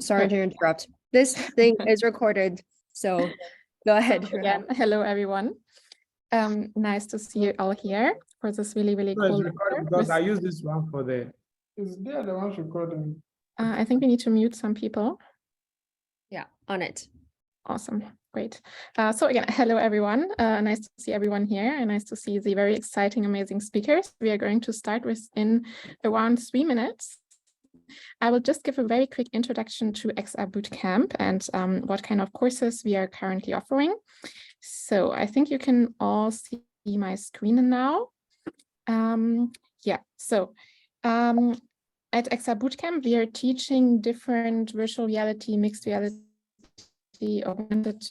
Sorry to interrupt. This thing is recorded, so go ahead. Again, hello everyone. Nice to see you all here for this really cool lecture. Because I use this one for the. Is there the one recording? I think we need to mute some people. Yeah, on it. Awesome, great. So again, hello everyone. Nice to see everyone here, and nice to see the very exciting, amazing speakers. We are going to start in around 3 minutes. I will just give a very quick introduction to XR Bootcamp and what kind of courses we are currently offering. So I think you can all see my screen now. At XR Bootcamp, we are teaching different virtual reality, mixed reality, augmented.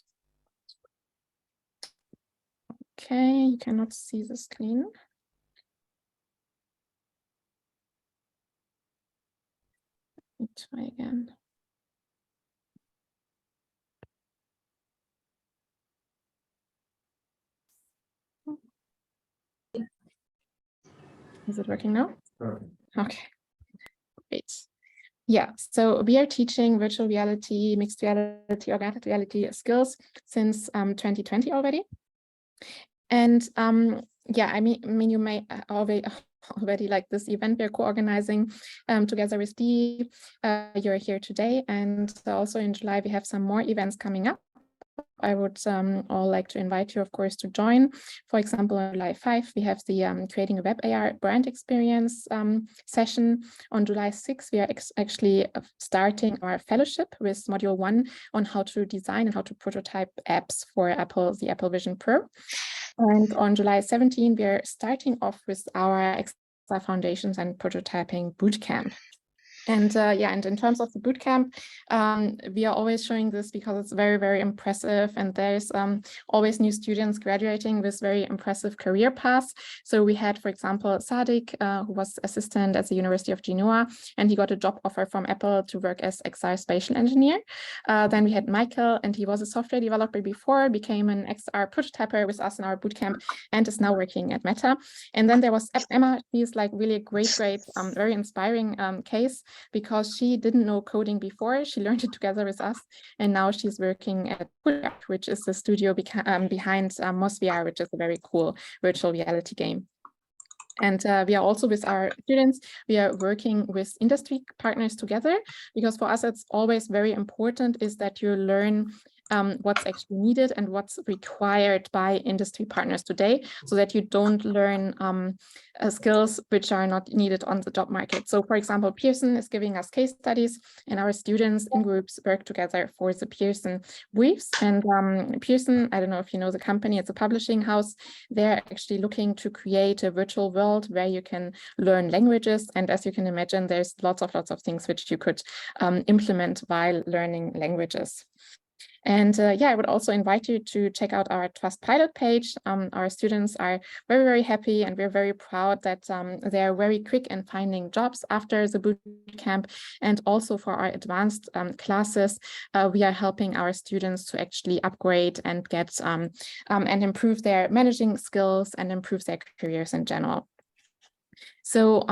Okay, you cannot see the screen. Let me try again. Is it working now? Okay, great. Yeah, so we are teaching virtual reality, mixed reality, augmented reality skills since 2020 already. And yeah, I mean, you may already like this event we're co-organizing together with Dee. You're here today, and also in July we have some more events coming up. I would all like to invite you, of course, to join. For example, on July 5, we have the Creating a Web AR Brand Experience session. On July 6, we are actually starting our fellowship with Module 1 on how to design and how to prototype apps for the Apple Vision Pro. And on July 17, we are starting off with our XR Foundations and Prototyping Bootcamp. And yeah, and in terms of the bootcamp, we are always showing this because it's very impressive, and there's always new students graduating with very impressive career paths. So we had, for example, Sadiq, who was assistant at the University of Genoa, and he got a job offer from Apple to work as XR spatial engineer. Then we had Michael, and he was a software developer before, became an XR prototyper with us in our bootcamp, and is now working at Meta. And then there was Emma. She's like really a great, very inspiring case, because she didn't know coding before. She learned it together with us, and now she's working at Bootcamp, which is the studio behind MOSVR, which is a very cool virtual reality game. And we are also, with our students, we are working with industry partners together, because for us it's always very important is that you learn what's actually needed and what's required by industry partners today, so that you don't learn skills which are not needed on the job market. So for example, Pearson is giving us case studies, and our students in groups work together for the Pearson briefs. And Pearson, I don't know if you know the company, it's a publishing house. They're actually looking to create a virtual world where you can learn languages. And as you can imagine, there's lots of things which you could implement while learning languages. And yeah, I would also invite you to check out our Trustpilot page. Our students are very happy, and we're very proud that they are very quick in finding jobs after the bootcamp. And also for our advanced classes, we are helping our students to actually upgrade and get and improve their managing skills and improve their careers in general. So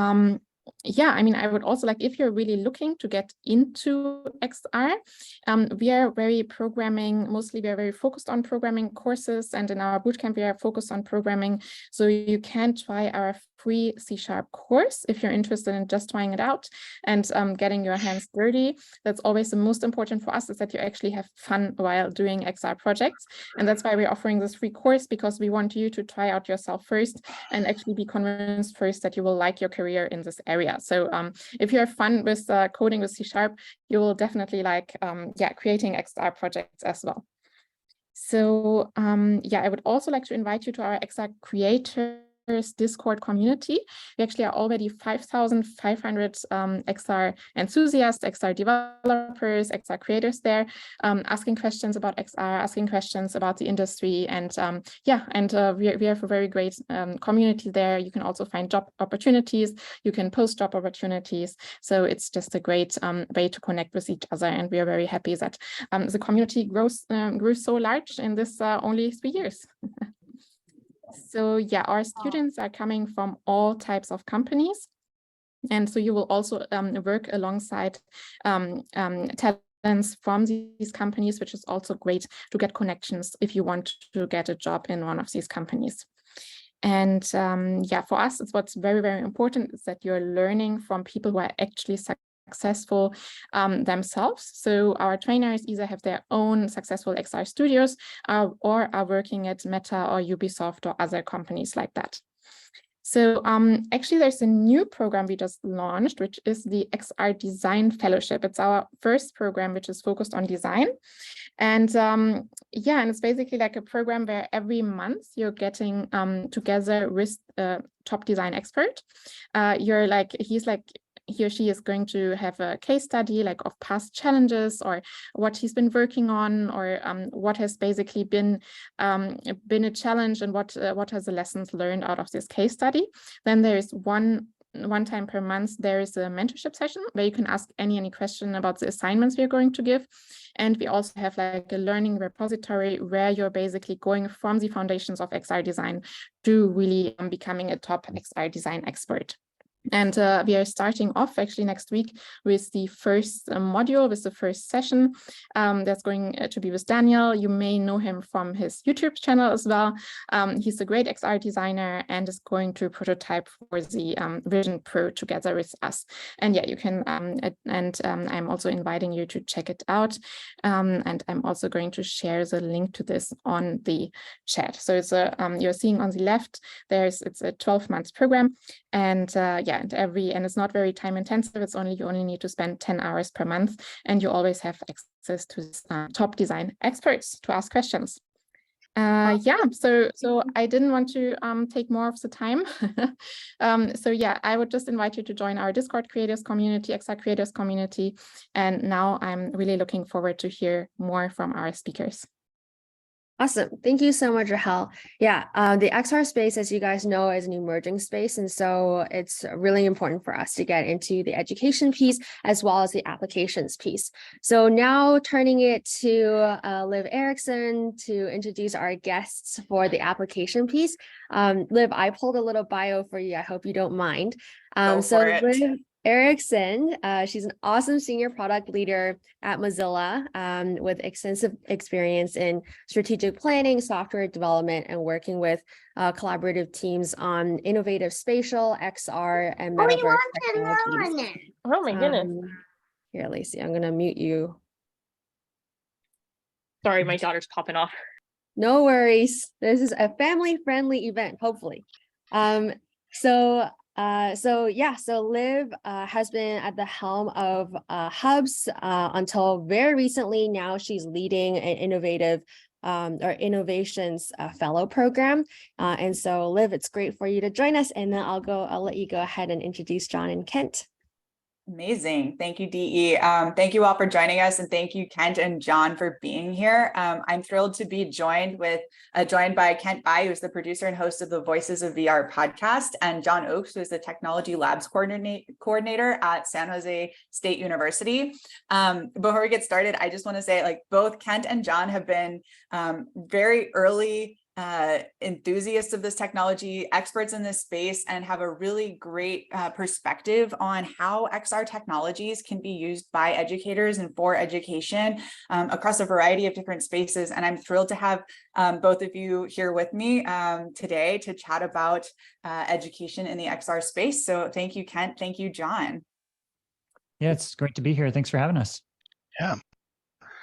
yeah, I mean, I would also like, if you're really looking to get into XR, we are very focused on programming courses, and in our bootcamp, we are focused on programming. So you can try our free C# course if you're interested in just trying it out and getting your hands dirty. That's always the most important for us, is that you actually have fun while doing XR projects. And that's why we're offering this free course, because we want you to try out yourself first and actually be convinced first that you will like your career in this area. So if you have fun with coding with C#, you will definitely like creating XR projects as well. So yeah, I would also like to invite you to our XR creators Discord community. We actually are already 5,500 XR enthusiasts, XR developers, XR creators there, asking questions about XR, asking questions about the industry, and yeah, and we have a very great community there. You can also find job opportunities, you can post job opportunities, so it's just a great way to connect with each other, and we are very happy that the community grew so large in this only 3 years. So yeah, our students are coming from all types of companies. And so you will also work alongside talent from these companies, which is also great to get connections if you want to get a job in one of these companies. And yeah, for us, it's what's very, very important is that you're learning from people who are actually successful themselves. So our trainers either have their own successful XR studios or are working at Meta or Ubisoft or other companies like that. So actually, there's a new program we just launched, which is the XR Design Fellowship. It's our first program, which is focused on design. And yeah, and it's basically like a program where every month you're getting together with a top design expert. He or she is going to have a case study like of past challenges or what he's been working on or what has basically been a challenge and what are the lessons learned out of this case study. Then there is one time per month, there is a mentorship session where you can ask any question about the assignments we are going to give. And we also have like a learning repository where you're basically going from the foundations of XR design to really becoming a top XR design expert. And we are starting off actually next week with the first module, with the first session. That's going to be with Daniel. You may know him from his YouTube channel as well. He's a great XR designer and is going to prototype for the Vision Pro together with us. And yeah, you can, I'm also inviting you to check it out. And I'm also going to share the link to this on the chat. So it's you're seeing on the left, it's a 12-month program. And yeah, and it's not very time intensive. You only need to spend 10 hours per month, and you always have access to top design experts to ask questions. Yeah, so I didn't want to take more of the time. So yeah, I would just invite you to join our Discord creators community, XR creators community. And now I'm really looking forward to hear more from our speakers. Awesome. Thank you so much, Rahel. Yeah, the XR space, as you guys know, is an emerging space. And so it's really important for us to get into the education piece as well as the applications piece. So now turning it to Liv Erickson to introduce our guests for the application piece. Liv, I pulled a little bio for you. I hope you don't mind. Liv Erickson, she's an awesome senior product leader at Mozilla with extensive experience in strategic planning, software development, and working with collaborative teams on innovative spatial, XR, and metaverse technologies. Oh my goodness. Here, Lacey, I'm going to mute you. Sorry, my daughter's popping off. No worries. This is a family-friendly event, hopefully. So Liv has been at the helm of Hubs until very recently. Now she's leading an innovations fellow program. And so Liv, it's great for you to join us. And then I'll let you go ahead and introduce Jon and Kent. Amazing. Thank you, DE. Thank you all for joining us, and thank you, Kent and Jon, for being here. I'm thrilled to be joined by Kent Bai, who's the producer and host of the Voices of VR podcast, and Jon Oakes, who is the Technology Labs coordinator at San Jose State University. Before we get started, I just want to say, like, both Kent and Jon have been very early enthusiasts of this technology, experts in this space, and have a really great perspective on how XR technologies can be used by educators and for education across a variety of different spaces. And I'm thrilled to have both of you here with me today to chat about education in the XR space. So thank you, Kent. Thank you, Jon. Yeah, it's great to be here. Thanks for having us. Yeah.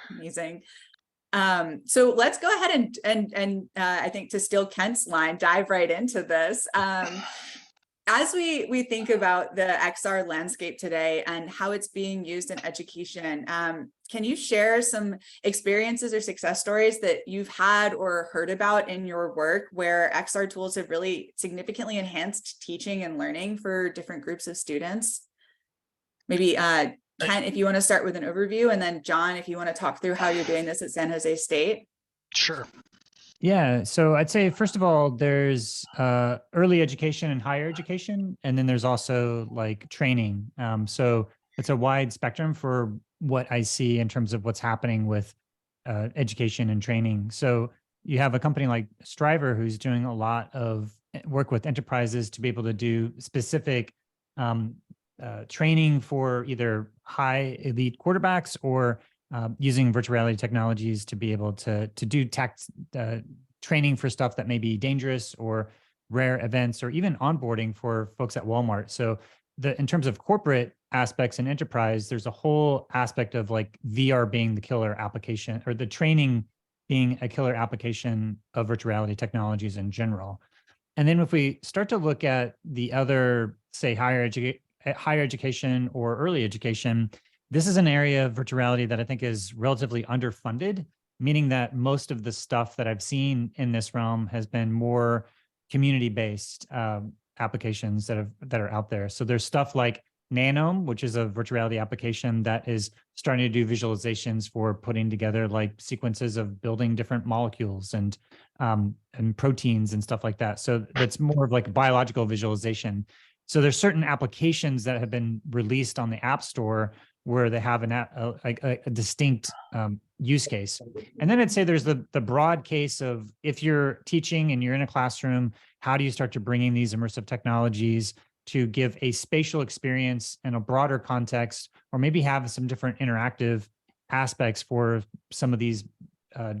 Amazing. So let's go ahead and I think, to steal Kent's line, dive right into this. As we think about the XR landscape today and how it's being used in education, can you share some experiences or success stories that you've had or heard about in your work where XR tools have really significantly enhanced teaching and learning for different groups of students? Maybe Kent, if you want to start with an overview, and then Jon, if you want to talk through how you're doing this at San Jose State. Sure. Yeah, so I'd say, first of all, there's early education and higher education, and then there's also like training. So it's a wide spectrum for what I see in terms of what's happening with education and training. So you have a company like Striver who's doing a lot of work with enterprises to be able to do specific training for either high elite quarterbacks or using virtual reality technologies to be able to do training for stuff that may be dangerous or rare events, or even onboarding for folks at Walmart. So in terms of corporate aspects and enterprise, there's a whole aspect of like VR being the killer application, or the training being a killer application of virtual reality technologies in general. And then if we start to look at the other, say, higher education or early education, this is an area of virtual reality that I think is relatively underfunded, meaning that most of the stuff that I've seen in this realm has been more community-based applications that are out there. So there's stuff like Nanome, which is a virtual reality application that is starting to do visualizations for putting together like sequences of building different molecules and proteins and stuff like that. So that's more of like biological visualization. So there's certain applications that have been released on the App Store where they have a distinct use case. And then I'd say there's the broad case of, if you're teaching and you're in a classroom, how do you start to bring in these immersive technologies to give a spatial experience in a broader context, or maybe have some different interactive aspects for some of these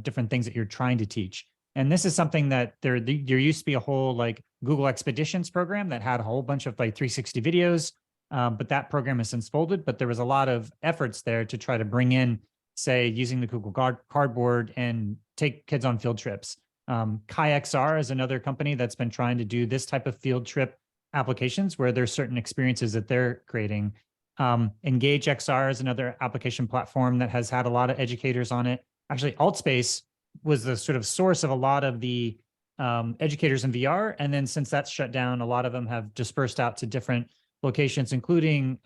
different things that you're trying to teach. And this is something that there used to be a whole like Google Expeditions program that had a whole bunch of like 360 videos, but that program has since folded. But there was a lot of efforts there to try to bring in, say, using the Google Cardboard and take kids on field trips. KaiXR is another company that's been trying to do this type of field trip applications where there's certain experiences that they're creating. Engage XR is another application platform that has had a lot of educators on it. Actually, AltSpace was the sort of source of a lot of the educators in VR. And then since that's shut down, a lot of them have dispersed out to different locations, including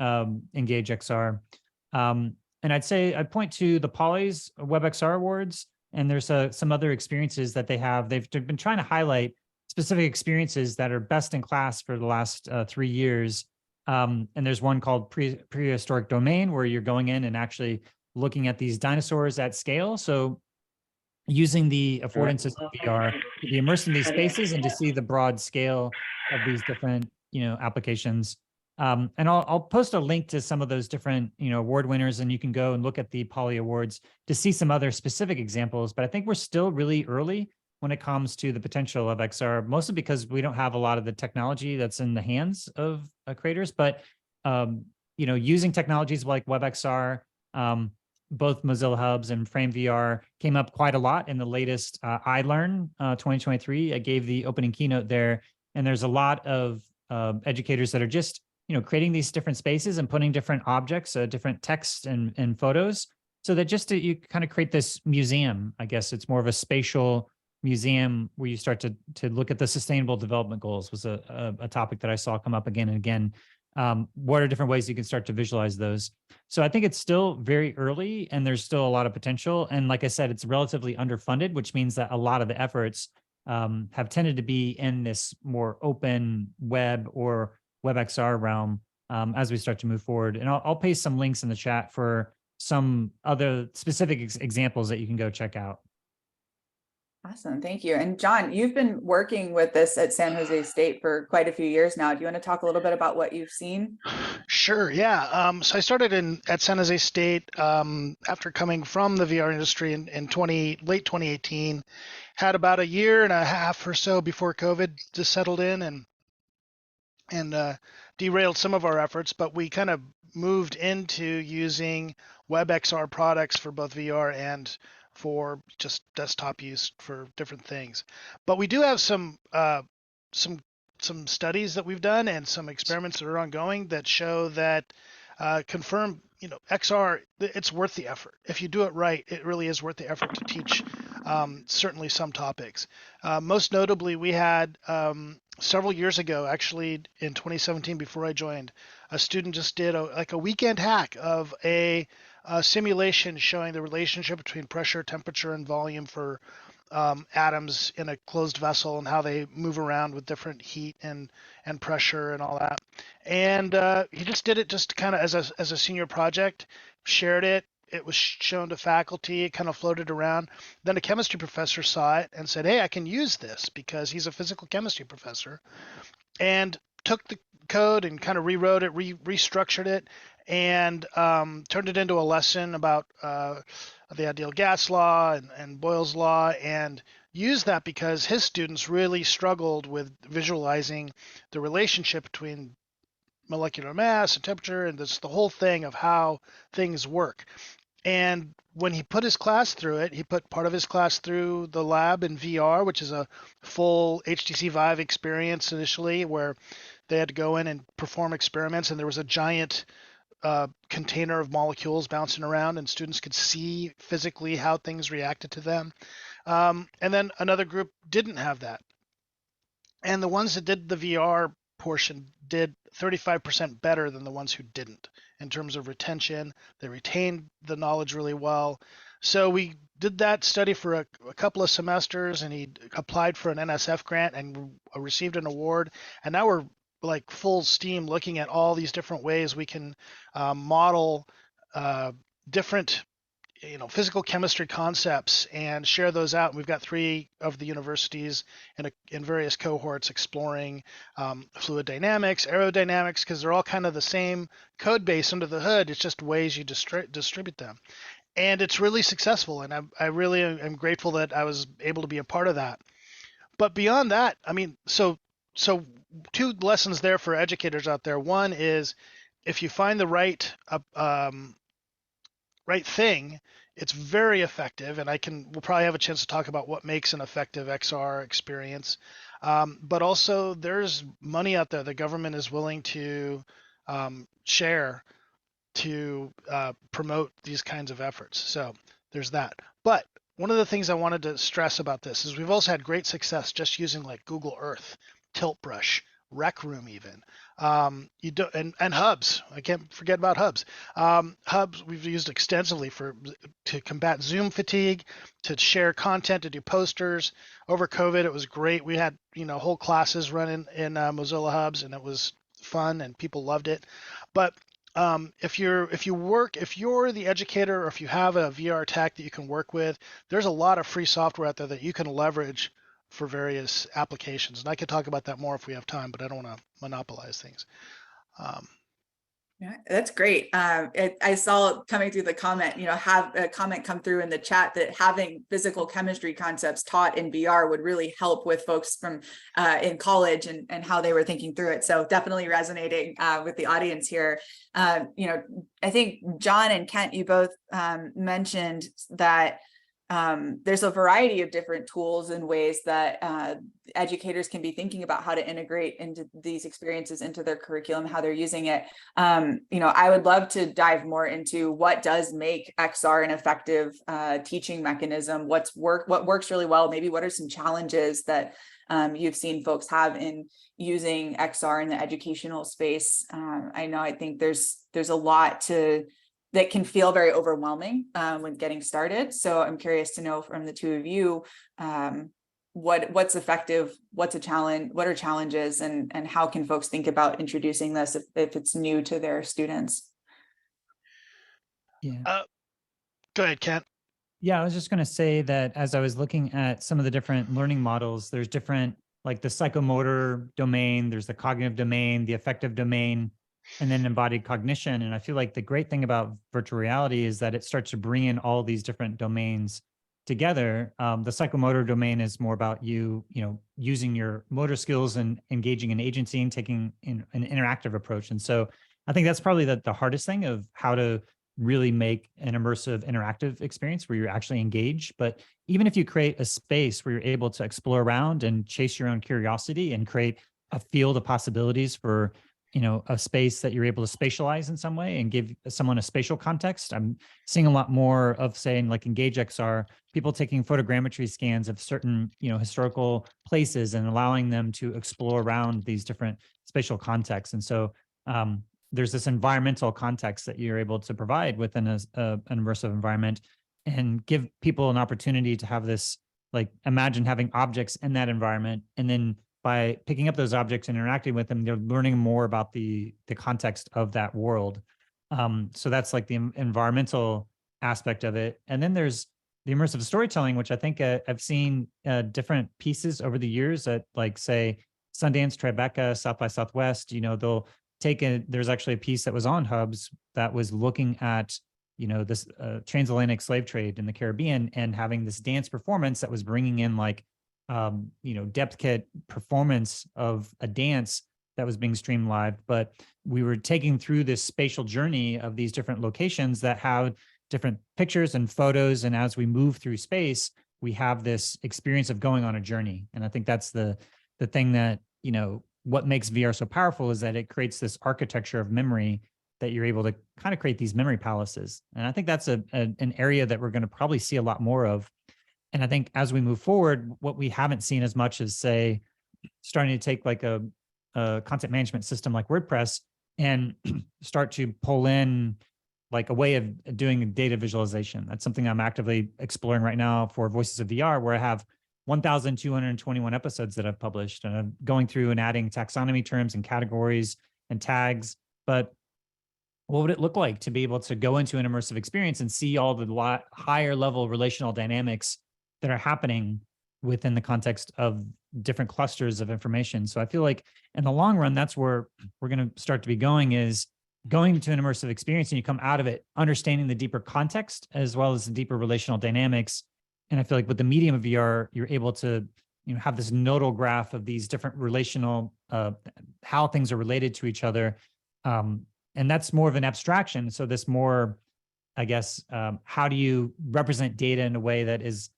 Engage XR. And I'd point to the Poly's WebXR Awards, and there's some other experiences that they have. They've been trying to highlight specific experiences that are best in class for the last 3 years. And there's one called Prehistoric Domain, where you're going in and actually looking at these dinosaurs at scale. So using the affordances of VR to be immersed in these spaces and to see the broad scale of these different, applications. And I'll post a link to some of those different, award winners, and you can go and look at the Poly Awards to see some other specific examples. But I think we're still really early when it comes to the potential of XR, mostly because we don't have a lot of the technology that's in the hands of creators. But using technologies like WebXR, both Mozilla Hubs and Frame VR came up quite a lot in the latest iLearn 2023. I gave the opening keynote there, and there's a lot of educators that are just creating these different spaces and putting different objects, different text and photos, so that you kind of create this museum. I guess it's more of a spatial museum where you start to look at the sustainable development goals. Was a topic that I saw come up again and again. What are different ways you can start to visualize those? So I think it's still very early and there's still a lot of potential. And like I said, it's relatively underfunded, which means that a lot of the efforts have tended to be in this more open web or WebXR realm as we start to move forward. And I'll paste some links in the chat for some other specific examples that you can go check out. Awesome. Thank you. And Jon, you've been working with this at San Jose State for quite a few years now. Do you want to talk a little bit about what you've seen? Sure. Yeah. So I started at San Jose State after coming from the VR industry in late 2018. Had about a year and a half or so before COVID just settled in and derailed some of our efforts, but we kind of moved into using WebXR products for both VR and for just desktop use for different things. But we do have some studies that we've done and some experiments that are ongoing that show that confirm, XR, it's worth the effort. If you do it right, it really is worth the effort to teach certainly some topics. Most notably, we had several years ago, actually in 2017, before I joined, a student just did a weekend hack of a simulation showing the relationship between pressure, temperature, and volume for atoms in a closed vessel and how they move around with different heat and pressure and all that. And he just did it just kind of as a senior project, shared it. It was shown to faculty. It kind of floated around. Then a chemistry professor saw it and said, "Hey, I can use this," because he's a physical chemistry professor, and took code and kind of rewrote it, restructured it, and turned it into a lesson about the ideal gas law and Boyle's law, and used that because his students really struggled with visualizing the relationship between molecular mass and temperature and the whole thing of how things work. And when he put his class through it, he put part of his class through the lab in VR, which is a full HTC Vive experience initially, where they had to go in and perform experiments, and there was a giant container of molecules bouncing around, and students could see physically how things reacted to them. And then another group didn't have that. And the ones that did the VR portion did 35% better than the ones who didn't in terms of retention. They retained the knowledge really well. So we did that study for a couple of semesters, and he applied for an NSF grant and received an award. And now we're like full steam looking at all these different ways we can model different physical chemistry concepts and share those out. And we've got 3 of the universities in various cohorts exploring fluid dynamics, aerodynamics, because they're all kind of the same code base under the hood. It's just ways you distribute them. And it's really successful. And I really am grateful that I was able to be a part of that. But beyond that, I mean, so 2 lessons there for educators out there. One is, if you find the right thing, it's very effective, and we'll probably have a chance to talk about what makes an effective XR experience. But also, there's money out there the government is willing to share to promote these kinds of efforts. So there's that. But one of the things I wanted to stress about this is we've also had great success just using like Google Earth, Tilt Brush, Rec Room even. And hubs. I can't forget about hubs. Hubs we've used extensively to combat Zoom fatigue, to share content, to do posters. Over COVID, it was great. We had whole classes running in Mozilla Hubs, and it was fun, and people loved it. But if you're the educator, or if you have a VR tech that you can work with, there's a lot of free software out there that you can leverage for various applications. And I could talk about that more if we have time, but I don't want to monopolize things. Yeah, that's great. I saw coming through the comment, have a comment come through in the chat that having physical chemistry concepts taught in VR would really help with folks from in college and how they were thinking through it. So definitely resonating with the audience here. I think Jon and Kent, you both mentioned that there's a variety of different tools and ways that educators can be thinking about how to integrate into these experiences into their curriculum, how they're using it. I would love to dive more into what does make XR an effective teaching mechanism, what works really well, maybe what are some challenges that you've seen folks have in using XR in the educational space. I think there's a lot that can feel very overwhelming when getting started. So I'm curious to know from the 2 of you, what's effective, what's a challenge, what are challenges, and how can folks think about introducing this if it's new to their students? Yeah. Go ahead, Kent. Yeah, I was just going to say that as I was looking at some of the different learning models, there's different, like the psychomotor domain, there's the cognitive domain, the affective domain, and then embodied cognition. And I feel like the great thing about virtual reality is that it starts to bring in all these different domains together. The psychomotor domain is more about using your motor skills and engaging in agency and taking an interactive approach. And so I think that's probably the hardest thing of how to really make an immersive interactive experience where you're actually engaged. But even if you create a space where you're able to explore around and chase your own curiosity and create a field of possibilities for a space that you're able to spatialize in some way and give someone a spatial context. I'm seeing a lot more of, saying, like Engage XR, people taking photogrammetry scans of certain, historical places and allowing them to explore around these different spatial contexts. And so there's this environmental context that you're able to provide within an immersive environment, and give people an opportunity to have this, like, imagine having objects in that environment, and then by picking up those objects and interacting with them, they're learning more about the context of that world. So that's like the environmental aspect of it. And then there's the immersive storytelling, which I think I've seen different pieces over the years that, like, say, Sundance, Tribeca, South by Southwest, they'll take there's actually a piece that was on Hubs that was looking at, this transatlantic slave trade in the Caribbean and having this dance performance that was bringing in like, depth kit performance of a dance that was being streamed live. But we were taking through this spatial journey of these different locations that have different pictures and photos. And as we move through space, we have this experience of going on a journey. And I think that's the thing that, what makes VR so powerful is that it creates this architecture of memory that you're able to kind of create these memory palaces. And I think that's an area that we're going to probably see a lot more of. And I think as we move forward, what we haven't seen as much is, say, starting to take like a content management system like WordPress and start to pull in like a way of doing data visualization. That's something I'm actively exploring right now for Voices of VR, where I have 1,221 episodes that I've published, and I'm going through and adding taxonomy terms and categories and tags. But what would it look like to be able to go into an immersive experience and see all the higher level relational dynamics that are happening within the context of different clusters of information? So I feel like in the long run, that's where we're going to start to be going, is going to an immersive experience and you come out of it understanding the deeper context as well as the deeper relational dynamics. And I feel like with the medium of VR, you're able to, have this nodal graph of these different relational, how things are related to each other. And that's more of an abstraction. So this more, I guess, how do you represent data in a way that is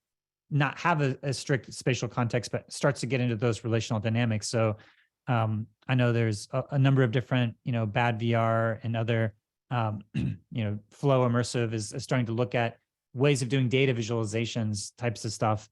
not have a strict spatial context, but starts to get into those relational dynamics. So I know there's a number of different, Bad VR and other, Flow Immersive is starting to look at ways of doing data visualizations types of stuff.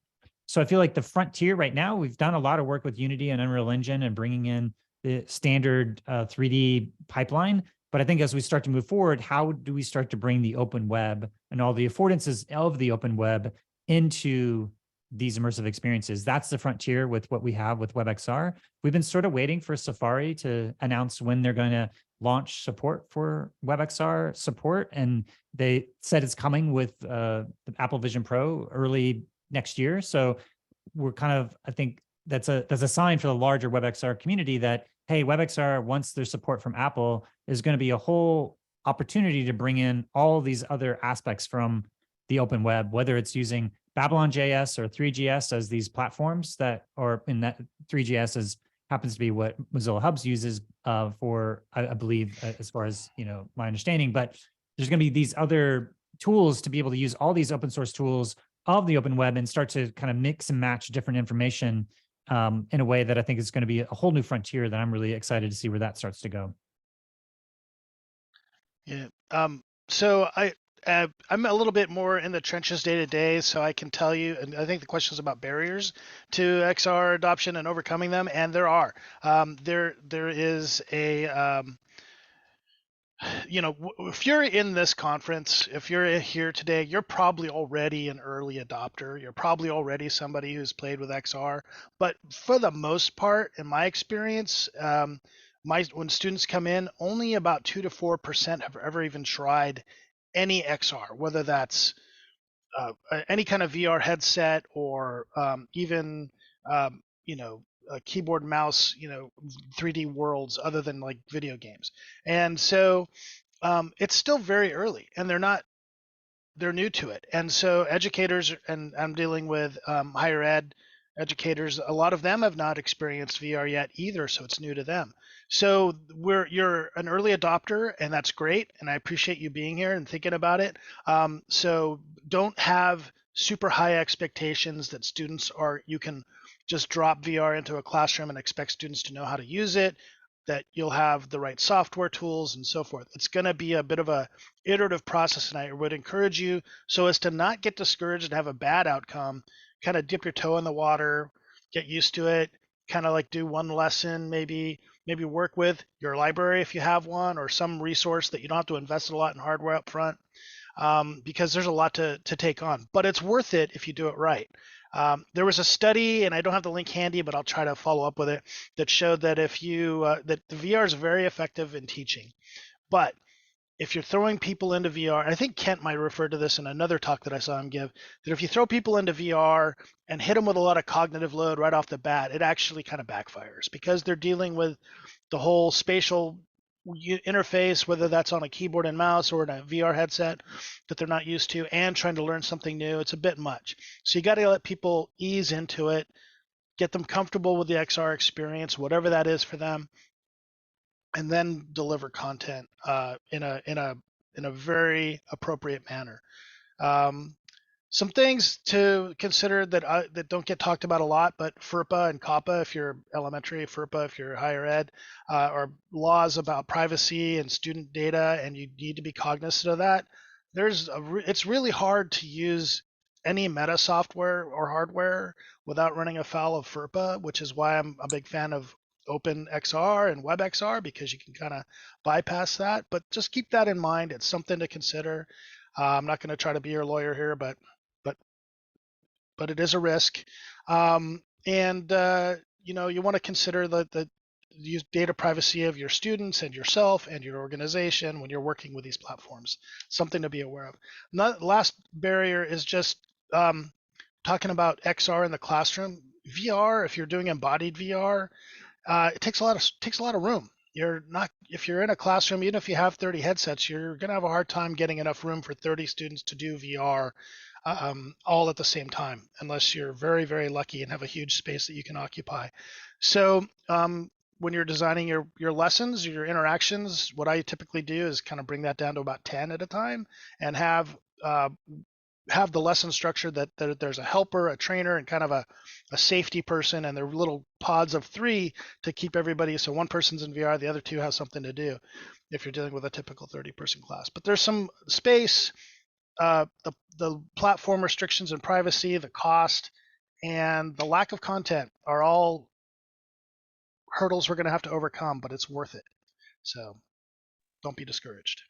So I feel like the frontier right now, we've done a lot of work with Unity and Unreal Engine and bringing in the standard 3D pipeline. But I think as we start to move forward, how do we start to bring the open web and all the affordances of the open web into these immersive experiences? That's the frontier with what we have with WebXR. We've been sort of waiting for Safari to announce when they're going to launch support for WebXR support. And they said it's coming with the Apple Vision Pro early next year. So we're kind of, I think that's a sign for the larger WebXR community that, hey, WebXR, once there's support from Apple, is going to be a whole opportunity to bring in all these other aspects from the open web, whether it's using Babylon.js or 3GS as these platforms that, or in that 3GS happens to be what Mozilla Hubs uses for, I believe, as far as, my understanding, but there's going to be these other tools to be able to use all these open source tools of the open web and start to kind of mix and match different information in a way that I think is going to be a whole new frontier that I'm really excited to see where that starts to go. Yeah. So I'm a little bit more in the trenches day to day, so I can tell you, and I think the question is about barriers to XR adoption and overcoming them, and there are. There is a, if you're in this conference, if you're here today, you're probably already an early adopter. You're probably already somebody who's played with XR. But for the most part, in my experience, when students come in, only about 2 to 4% have ever even tried any XR, whether that's any kind of VR headset or even a keyboard mouse, 3D worlds other than like video games. And so it's still very early, and they're new to it. And so educators, and I'm dealing with higher ed educators, a lot of them have not experienced VR yet either, so it's new to them. So you're an early adopter, and that's great, and I appreciate you being here and thinking about it. So don't have super high expectations that you can just drop VR into a classroom and expect students to know how to use it, that you'll have the right software tools and so forth. It's going to be a bit of a iterative process, and I would encourage you, so as to not get discouraged and have a bad outcome, kind of dip your toe in the water, get used to it, kind of like do one lesson, maybe work with your library if you have one, or some resource that you don't have to invest a lot in hardware up front, because there's a lot to take on. But it's worth it if you do it right. There was a study, and I don't have the link handy, but I'll try to follow up with it, that showed that that the VR is very effective in teaching. But if you're throwing people into VR, and I think Kent might refer to this in another talk that I saw him give, that if you throw people into VR and hit them with a lot of cognitive load right off the bat, it actually kind of backfires because they're dealing with the whole spatial interface, whether that's on a keyboard and mouse or in a VR headset that they're not used to, and trying to learn something new. It's a bit much. So you got to let people ease into it, get them comfortable with the XR experience, whatever that is for them, and then deliver content in a very appropriate manner. Some things to consider that don't get talked about a lot, but FERPA and COPPA, if you're elementary, FERPA if you're higher ed, are laws about privacy and student data, and you need to be cognizant of that. It's really hard to use any meta software or hardware without running afoul of FERPA, which is why I'm a big fan of OpenXR and WebXR, because you can kind of bypass that. But just keep that in mind. It's something to consider. I'm not going to try to be your lawyer here, but it is a risk. You want to consider the data privacy of your students and yourself and your organization when you're working with these platforms. Something to be aware of. Last barrier is just talking about XR in the classroom. VR, if you're doing embodied VR, it takes a lot of room. If you're in a classroom, even if you have 30 headsets, you're going to have a hard time getting enough room for 30 students to do VR all at the same time, unless you're very, very lucky and have a huge space that you can occupy. So when you're designing your lessons or your interactions, what I typically do is kind of bring that down to about 10 at a time and have the lesson structure that there's a helper, a trainer, and kind of a safety person, and they're little pods of 3 to keep everybody. So one person's in VR, the other 2 have something to do if you're dealing with a typical 30-person class. But there's some space, the platform restrictions and privacy, the cost, and the lack of content are all hurdles we're going to have to overcome, but it's worth it. So don't be discouraged.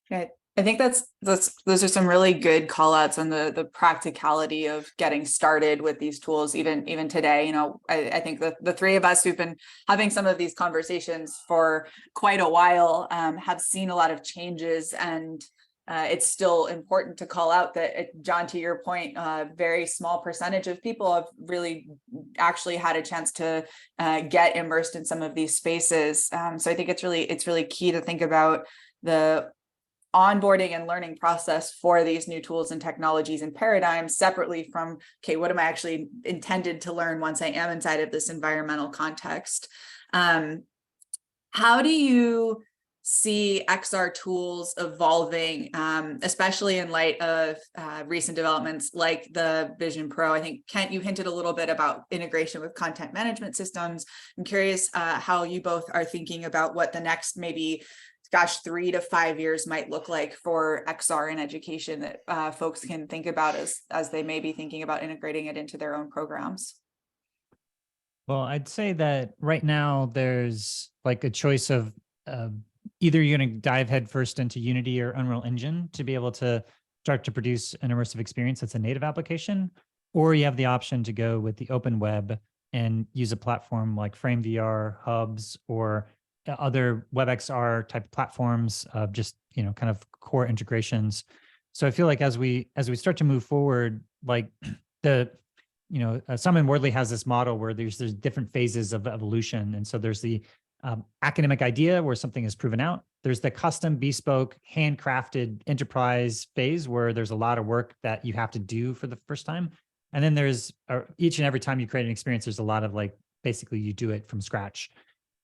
Right. I think those are some really good call outs on the practicality of getting started with these tools, even today. I think the 3 of us who've been having some of these conversations for quite a while have seen a lot of changes, and it's still important to call out that, John, to your point, a very small percentage of people have really actually had a chance to get immersed in some of these spaces. So I think it's really key to think about the onboarding and learning process for these new tools and technologies and paradigms separately from, okay, what am I actually intended to learn once I am inside of this environmental context? How do you see XR tools evolving, especially in light of recent developments like the Vision Pro? I think, Kent, you hinted a little bit about integration with content management systems. I'm curious how you both are thinking about what the next maybe 3 to 5 years might look like for XR in education that folks can think about as they may be thinking about integrating it into their own programs. Well, I'd say that right now there's like a choice of either you're going to dive headfirst into Unity or Unreal Engine to be able to start to produce an immersive experience that's a native application, or you have the option to go with the open web and use a platform like FrameVR, Hubs, or other WebXR type platforms of just, kind of core integrations. So I feel like as we start to move forward, like Simon Wardley has this model where there's different phases of evolution. And so there's the academic idea where something is proven out. There's the custom, bespoke, handcrafted enterprise phase where there's a lot of work that you have to do for the first time. And then there's each and every time you create an experience, there's a lot of basically you do it from scratch.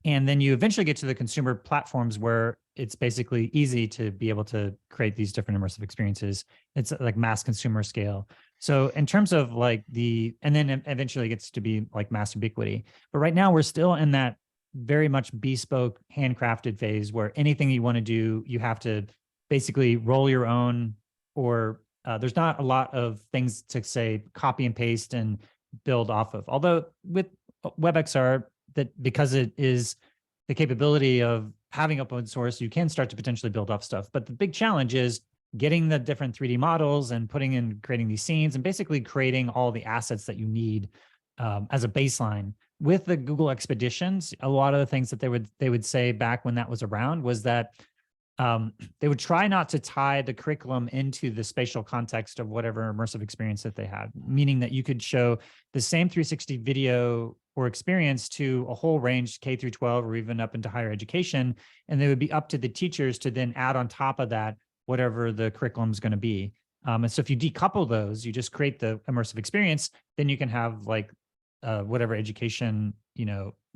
And then you eventually get to the consumer platforms where it's basically easy to be able to create these different immersive experiences. It's like mass consumer scale. So in terms of and then eventually it gets to be like mass ubiquity. But right now we're still in that very much bespoke, handcrafted phase where anything you want to do, you have to basically roll your own, or there's not a lot of things to say copy and paste and build off of. Although with WebXR, that because it is the capability of having open source, you can start to potentially build off stuff. But the big challenge is getting the different 3D models and creating these scenes and basically creating all the assets that you need as a baseline. With the Google Expeditions, a lot of the things that they would say back when that was around was that they would try not to tie the curriculum into the spatial context of whatever immersive experience that they had, meaning that you could show the same 360 video or experience to a whole range, K through 12, or even up into higher education. And they would be up to the teachers to then add on top of that, whatever the curriculum is going to be. And so if you decouple those, you just create the immersive experience, then you can have like whatever education,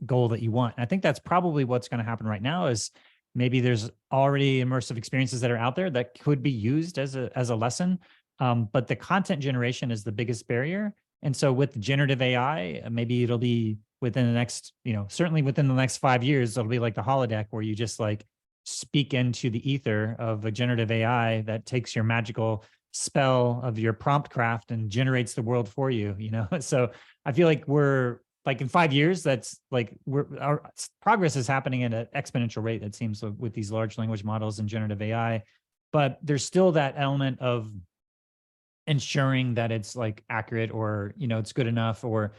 goal that you want. And I think that's probably what's going to happen right now is maybe there's already immersive experiences that are out there that could be used as a lesson. But the content generation is the biggest barrier. And so with generative AI, maybe it'll be within the next, certainly within the next 5 years, it'll be like the holodeck where you just like speak into the ether of a generative AI that takes your magical spell of your prompt craft and generates the world for you, So I feel like we're like in 5 years, that's like our progress is happening at an exponential rate, it seems, with these large language models and generative AI. But there's still that element of ensuring that it's like accurate or, it's good enough or,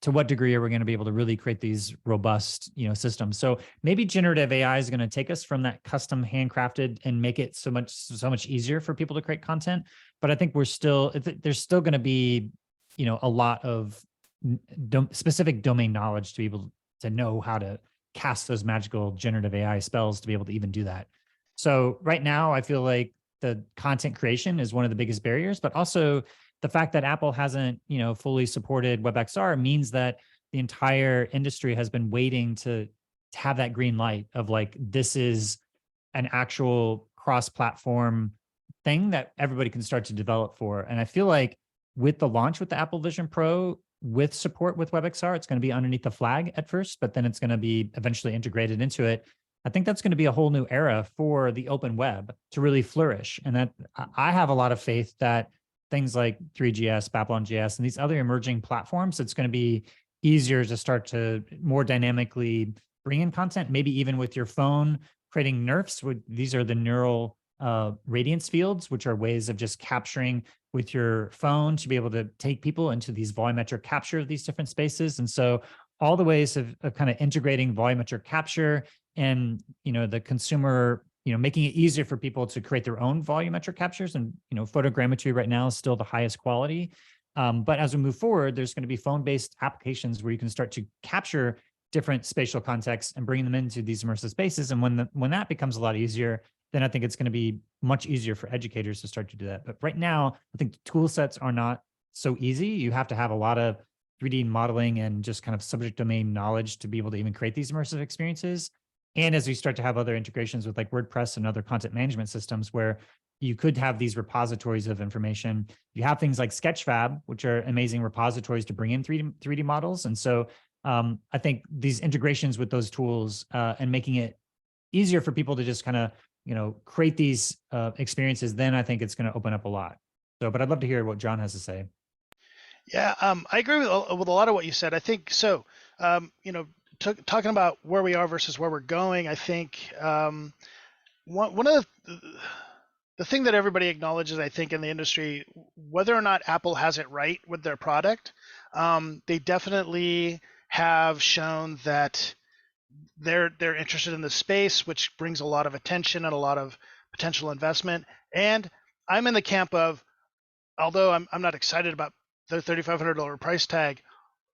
to what degree are we going to be able to really create these robust, systems? So maybe generative AI is going to take us from that custom handcrafted and make it so much easier for people to create content. But I think there's still going to be, a lot of specific domain knowledge to be able to know how to cast those magical generative AI spells to be able to even do that. So right now, I feel like the content creation is one of the biggest barriers, but also the fact that Apple hasn't, fully supported WebXR means that the entire industry has been waiting to have that green light of like, this is an actual cross-platform thing that everybody can start to develop for. And I feel like with the launch with the Apple Vision Pro, with support with WebXR, it's going to be underneath the flag at first, but then it's going to be eventually integrated into it. I think that's going to be a whole new era for the open web to really flourish. And that I have a lot of faith that things like 3GS, Babylon.js, and these other emerging platforms, it's going to be easier to start to more dynamically bring in content, maybe even with your phone, creating NeRFs. These are the neural radiance fields, which are ways of just capturing with your phone to be able to take people into these volumetric capture of these different spaces. And so all the ways of kind of integrating volumetric capture and, the consumer, making it easier for people to create their own volumetric captures. And, photogrammetry right now is still the highest quality. But as we move forward, there's going to be phone-based applications where you can start to capture different spatial contexts and bring them into these immersive spaces. And when that becomes a lot easier, then I think it's going to be much easier for educators to start to do that. But right now, I think the tool sets are not so easy. You have to have a lot of 3D modeling and just kind of subject domain knowledge to be able to even create these immersive experiences. And as we start to have other integrations with like WordPress and other content management systems where you could have these repositories of information, you have things like Sketchfab, which are amazing repositories to bring in 3D models. And so I think these integrations with those tools and making it easier for people to just kind of, create these experiences, then I think it's going to open up a lot. So, but I'd love to hear what Jon has to say. Yeah, I agree with a lot of what you said. I think so. Talking about where we are versus where we're going, I think one of the thing that everybody acknowledges, I think, in the industry, whether or not Apple has it right with their product, they definitely have shown that they're interested in the space, which brings a lot of attention and a lot of potential investment. And I'm in the camp of, although I'm not excited about the $3,500 price tag,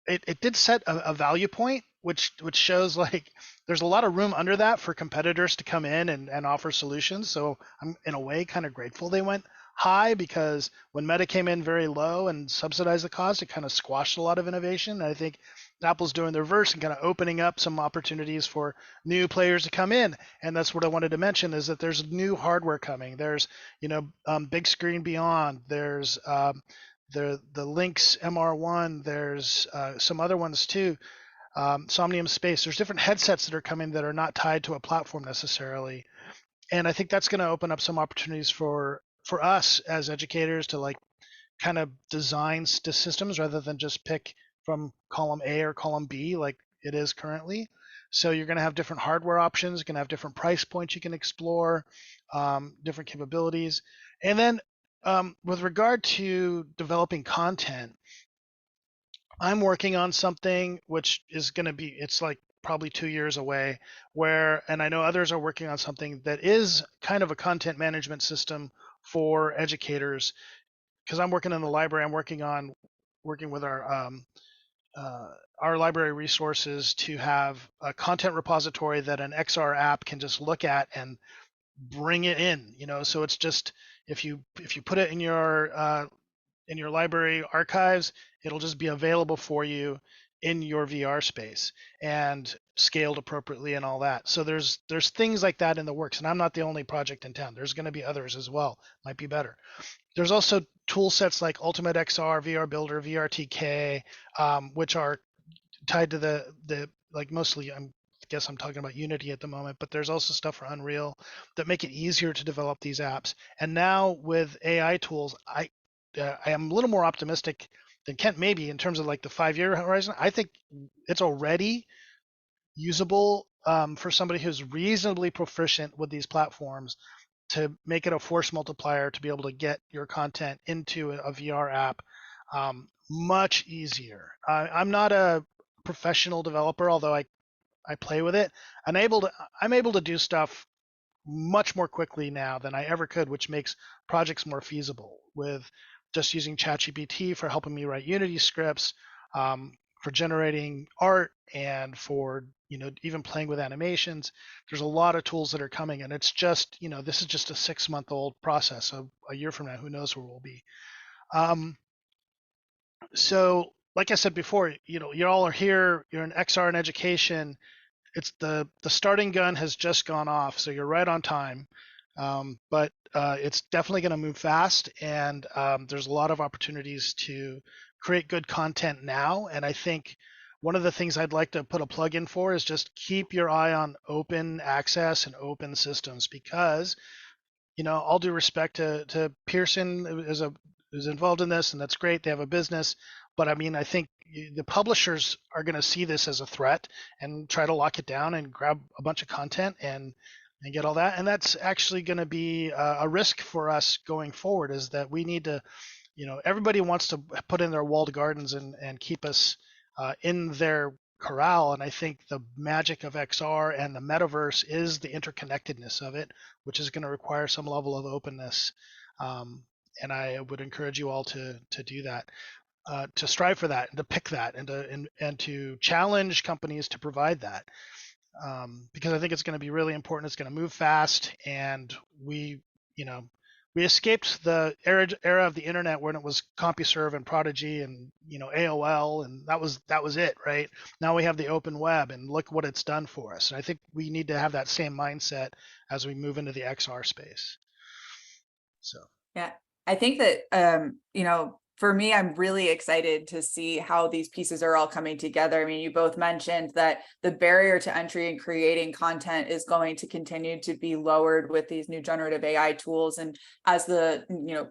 it did set a value point, which shows like there's a lot of room under that for competitors to come in and offer solutions. So I'm in a way kind of grateful they went high, because when Meta came in very low and subsidized the cost, it kind of squashed a lot of innovation. And I think Apple's doing the reverse and kind of opening up some opportunities for new players to come in. And that's what I wanted to mention, is that there's new hardware coming. There's, Big Screen Beyond. There's the Lynx MR1. There's some other ones too. Somnium Space. There's different headsets that are coming that are not tied to a platform necessarily. And I think that's going to open up some opportunities for us as educators to like kind of design systems rather than just pick from column A or column B like it is currently. So you're going to have different hardware options, you're going to have different price points you can explore, different capabilities. And then with regard to developing content, I'm working on something which is going to be, it's like probably 2 years away, and I know others are working on something that is kind of a content management system for educators. Because I'm working in the library, I'm working with our library resources to have a content repository that an XR app can just look at and bring it in. So it's just, if you put it in your library archives, it'll just be available for you in your VR space and scaled appropriately and all that. So there's things like that in the works, and I'm not the only project in town. There's going to be others as well, might be better. There's also tool sets like Ultimate XR, VR Builder, VRTK, which are tied to the like mostly, I guess I'm talking about Unity at the moment, but there's also stuff for Unreal that make it easier to develop these apps. And now with AI tools, I am a little more optimistic than Kent maybe in terms of like the 5-year horizon. I think it's already usable for somebody who's reasonably proficient with these platforms to make it a force multiplier to be able to get your content into a VR app much easier. I'm not a professional developer, although I play with it. I'm able to do stuff much more quickly now than I ever could, which makes projects more feasible, with just using ChatGPT for helping me write Unity scripts, for generating art, and for even playing with animations. There's a lot of tools that are coming, and it's just this is just a 6-month-old process. So a year from now, who knows where we'll be. So like I said before, you all are here. You're in XR in education. It's the starting gun has just gone off, so you're right on time. But it's definitely going to move fast, and there's a lot of opportunities to create good content now. And I think one of the things I'd like to put a plug in for is just keep your eye on open access and open systems, because all due respect to Pearson is involved in this, and that's great. They have a business, but I mean, I think the publishers are going to see this as a threat and try to lock it down and grab a bunch of content and get all that. And that's actually going to be a risk for us going forward, is that we need to, everybody wants to put in their walled gardens and keep us in their corral. And I think the magic of XR and the metaverse is the interconnectedness of it, which is going to require some level of openness. And I would encourage you all to do that, to strive for that, and to pick that, and to challenge companies to provide that, because I think it's going to be really important. It's going to move fast, and we escaped the era of the internet when it was CompuServe and Prodigy and AOL, and that was it, right? Now we have the open web, and look what it's done for us. And I think we need to have that same mindset as we move into the XR space. So yeah, I think that for me, I'm really excited to see how these pieces are all coming together. I mean, you both mentioned that the barrier to entry in creating content is going to continue to be lowered with these new generative AI tools. And as the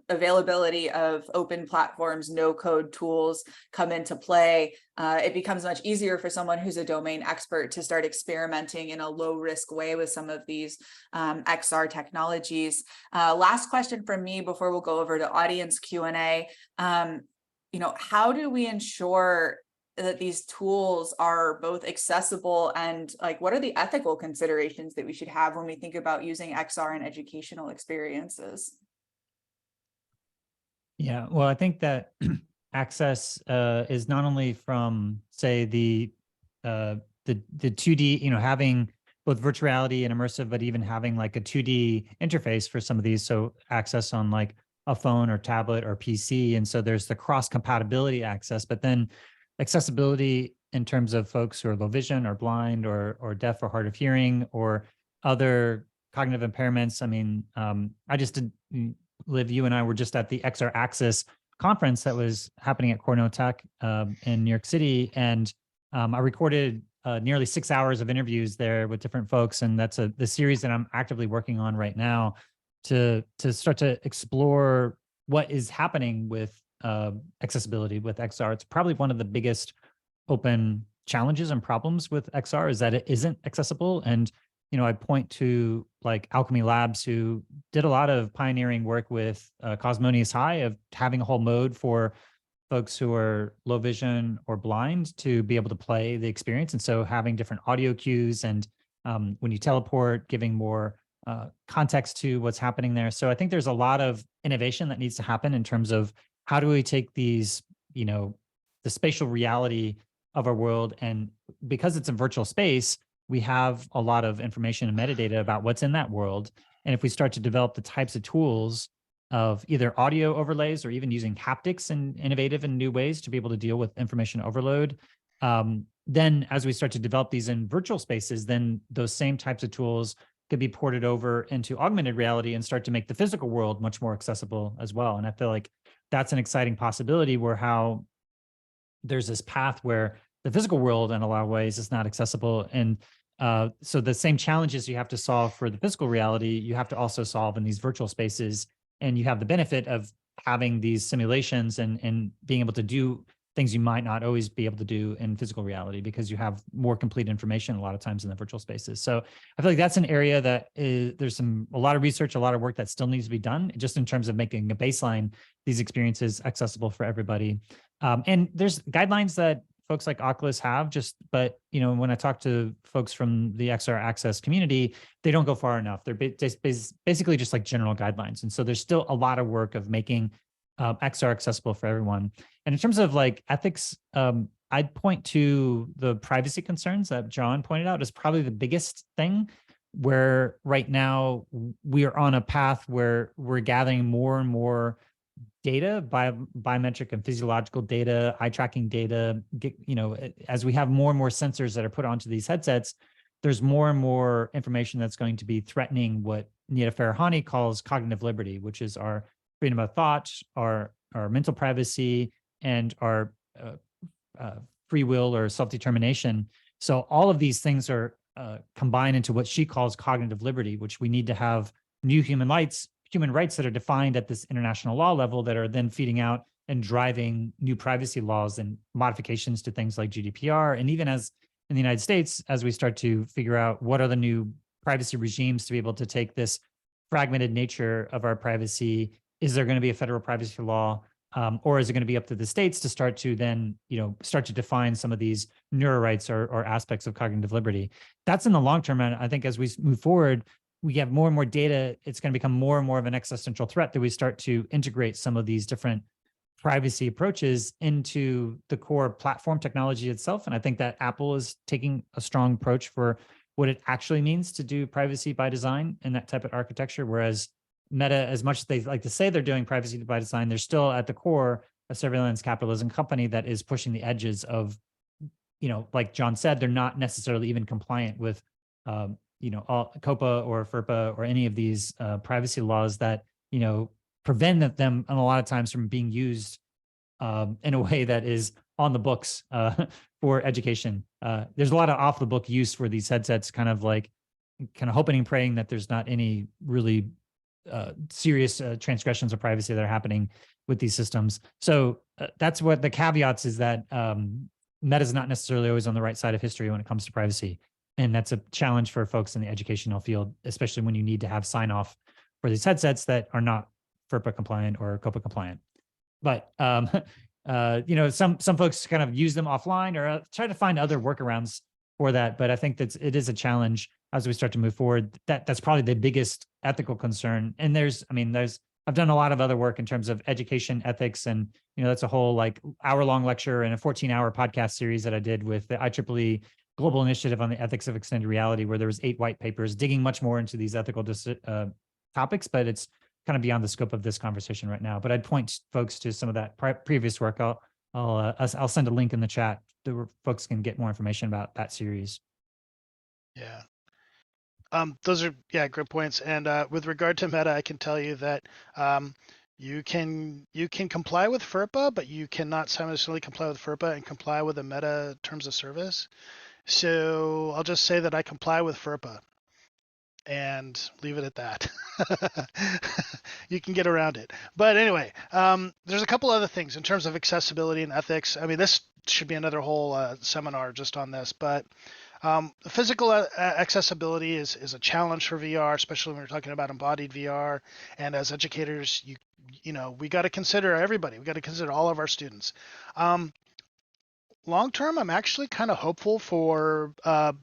availability of open platforms, no code tools come into play, it becomes much easier for someone who's a domain expert to start experimenting in a low risk way with some of these XR technologies. Last question from me before we'll go over to audience Q&A. How do we ensure that these tools are both accessible, and what are the ethical considerations that we should have when we think about using XR in educational experiences? Yeah, well, I think that access is not only from, say, the 2D, having both virtual reality and immersive, but even having like a 2D interface for some of these. So access on like a phone or tablet or PC. And so there's the cross compatibility access, but then accessibility in terms of folks who are low vision or blind or deaf or hard of hearing or other cognitive impairments. I mean, I just did, Liv, you and I were just at the XR Axis conference that was happening at Cornell Tech in New York City. And I recorded nearly 6 hours of interviews there with different folks. And that's the series that I'm actively working on right now to start to explore what is happening with accessibility with XR. It's probably one of the biggest open challenges and problems with XR is that it isn't accessible. And I point to like Alchemy Labs, who did a lot of pioneering work with Cosmonius High of having a whole mode for folks who are low vision or blind to be able to play the experience. And so having different audio cues and when you teleport, giving more context to what's happening there. So I think there's a lot of innovation that needs to happen in terms of how do we take these, the spatial reality of our world, and because it's a virtual space, we have a lot of information and metadata about what's in that world. And if we start to develop the types of tools of either audio overlays or even using haptics in innovative and new ways to be able to deal with information overload, then as we start to develop these in virtual spaces, then those same types of tools could be ported over into augmented reality and start to make the physical world much more accessible as well. And I feel like that's an exciting possibility where how there's this path where the physical world in a lot of ways is not accessible. And so the same challenges you have to solve for the physical reality, you have to also solve in these virtual spaces. And you have the benefit of having these simulations and being able to do things you might not always be able to do in physical reality because you have more complete information a lot of times in the virtual spaces. So I feel like that's an area that there's a lot of research, a lot of work that still needs to be done just in terms of making a baseline, these experiences accessible for everybody. And there's guidelines that folks like Oculus have but when I talk to folks from the XR Access community, they don't go far enough. They're basically just like general guidelines. And so there's still a lot of work of making XR accessible for everyone. And in terms of like ethics, I'd point to the privacy concerns that Jon pointed out as probably the biggest thing, where right now we are on a path where we're gathering more and more data, biometric and physiological data, eye tracking data. As we have more and more sensors that are put onto these headsets, there's more and more information that's going to be threatening what Nita Farahani calls cognitive liberty, which is our freedom of thought, our mental privacy, and our free will or self-determination. So all of these things are combined into what she calls cognitive liberty, which we need to have new human rights that are defined at this international law level that are then feeding out and driving new privacy laws and modifications to things like GDPR. And even as in the United States, as we start to figure out what are the new privacy regimes to be able to take this fragmented nature of our privacy, is there going to be a federal privacy law? Or is it going to be up to the states to start to then, start to define some of these neuro rights or aspects of cognitive liberty? That's in the long term. And I think as we move forward, we have more and more data, it's going to become more and more of an existential threat that we start to integrate some of these different privacy approaches into the core platform technology itself. And I think that Apple is taking a strong approach for what it actually means to do privacy by design in that type of architecture. Whereas Meta, as much as they like to say they're doing privacy by design, they're still at the core a surveillance capitalism company that is pushing the edges of, like Jon said, they're not necessarily even compliant with all COPA or FERPA or any of these privacy laws that, prevent them a lot of times from being used in a way that is on the books for education. There's a lot of off the book use for these headsets, kind of hoping and praying that there's not any really serious transgressions of privacy that are happening with these systems. So that's what the caveats is, that Meta is not necessarily always on the right side of history when it comes to privacy. And that's a challenge for folks in the educational field, especially when you need to have sign off for these headsets that are not FERPA compliant or COPA compliant. But some folks kind of use them offline or try to find other workarounds for that. But I think it is a challenge as we start to move forward. That's probably the biggest ethical concern. And I've done a lot of other work in terms of education ethics, and that's a whole hour-long lecture and a 14-hour podcast series that I did with the IEEE Global Initiative on the Ethics of Extended Reality, where there was 8 white papers digging much more into these ethical topics, but it's kind of beyond the scope of this conversation right now. But I'd point folks to some of that previous work. I'll send a link in the chat where folks can get more information about that series. Yeah. Those are great points. And with regard to Meta, I can tell you that you can comply with FERPA, but you cannot simultaneously comply with FERPA and comply with the Meta terms of service. So I'll just say that I comply with FERPA and leave it at that. You can get around it. But anyway, there's a couple other things in terms of accessibility and ethics. I mean, this should be another whole seminar just on this, but Physical accessibility is a challenge for VR, especially when we're talking about embodied VR. And as educators, you know, we got to consider everybody. We got to consider all of our students. Long term, I'm actually kind of hopeful for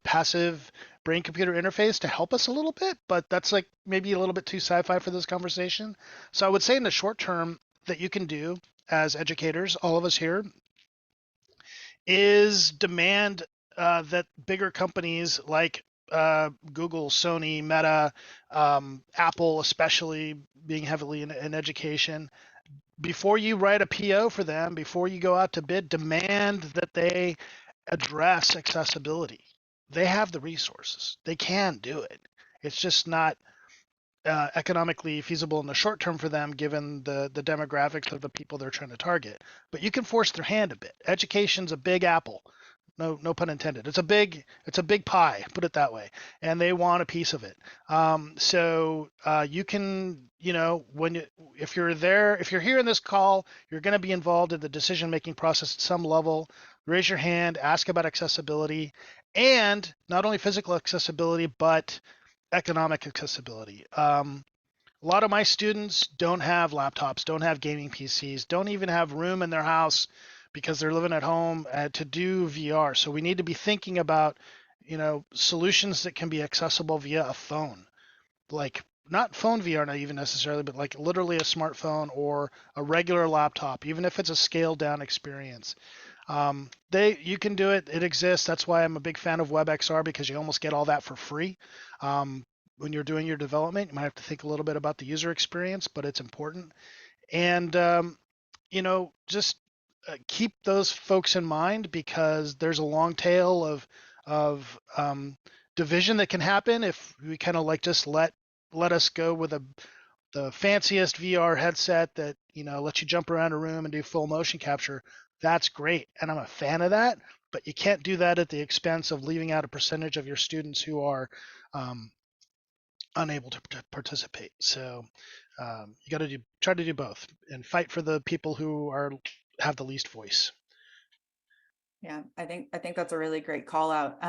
passive brain-computer interface to help us a little bit, but that's like maybe a little bit too sci-fi for this conversation. So I would say in the short term that you can do as educators, all of us here, is demand that bigger companies like Google, Sony, Meta, Apple, especially being heavily in education, before you write a PO for them, before you go out to bid, demand that they address accessibility. They have the resources. They can do it. It's just not economically feasible in the short term for them, given the demographics of the people they're trying to target. But you can force their hand a bit. Education's a big apple. No pun intended. It's a big pie, put it that way, and they want a piece of it. So you can, you know, if you're here in this call, you're going to be involved in the decision-making process at some level. Raise your hand, ask about accessibility, and not only physical accessibility, but economic accessibility. A lot of my students don't have laptops, don't have gaming PCs, don't even have room in their house because they're living at home to do VR. So we need to be thinking about, you know, solutions that can be accessible via a phone, like not phone VR, not even necessarily, but like literally a smartphone or a regular laptop, even if it's a scaled down experience. You can do it. It exists. That's why I'm a big fan of WebXR, because you almost get all that for free. When you're doing your development, you might have to think a little bit about the user experience, but it's important. And, you know, just keep those folks in mind, because there's a long tail of division that can happen if we kind of like just let us go with the fanciest VR headset that, you know, lets you jump around a room and do full motion capture. That's great, and I'm a fan of that, but you can't do that at the expense of leaving out a percentage of your students who are unable to participate. So you got to try to do both and fight for the people who have the least voice. Yeah, I think that's a really great call out.